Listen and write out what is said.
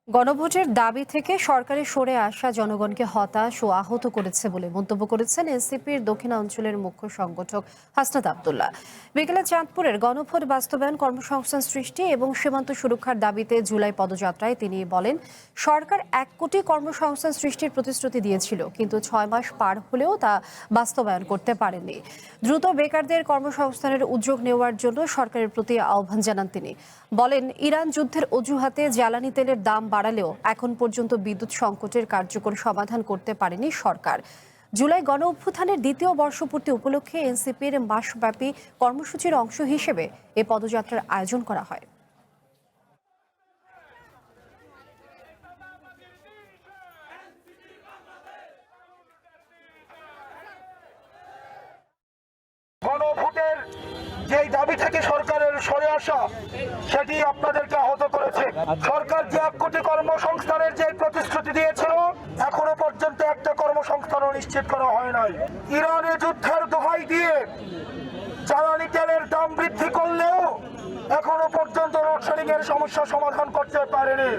গণভোটের দাবি থেকে সরকারে সরে আসা জনগণকে হতাশ ও আহত করেছে বলে মন্তব্য করেছেন এনসিপির দক্ষিণাঞ্চলের মুখ্য সংগঠক হাসনাত আব্দুল্লাহ। বিকেলে চাঁদপুরের গণভোট বাস্তবায়ন, কর্মসংস্থান সৃষ্টি এবং সীমান্ত সুরক্ষার দাবিতে জুলাই পদযাত্রায় তিনি বলেন, সরকার 1 কোটি কর্মসংস্থান সৃষ্টির প্রতিশ্রুতি দিয়েছিল, কিন্তু 6 মাস পার হলেও তা বাস্তবায়ন করতে পারেনি। দ্রুত বেকারদের কর্মসংস্থানের উদ্যোগ নেওয়ার জন্য সরকারের প্রতি আহ্বান জানান তিনি। বলেন, ইরান যুদ্ধের অজুহাতে জ্বালানি তেলের দাম বাড়ালেও এখন পর্যন্ত বিদ্যুৎ সংকটের কার্যকর সমাধান করতে পারেনি সরকার। জুলাই গণ অভ্যুত্থানের দ্বিতীয় বর্ষপূর্তি উপলক্ষে এনসিপির মাসব্যাপী কর্মসূচির অংশ হিসেবে এ পদযাত্রার আয়োজন করা হয়। গণভোটের যে দাবি থেকে সরকারের সরে আসা, সেটি আপনাদেরকে আহত করেছে। সরকার যে 1 কোটি কর্মসংস্থানের যে প্রতিশ্রুতি দিয়েছিল, এখনো পর্যন্ত একটা কর্মসংস্থানও নিশ্চিত করা হয় নাই। ইরানে যুদ্ধের দোহাই দিয়ে জ্বালানি তেলের দাম বৃদ্ধি করলেও এখনো পর্যন্ত লোডশেডিং এর সমস্যা সমাধান করতে পারেনি।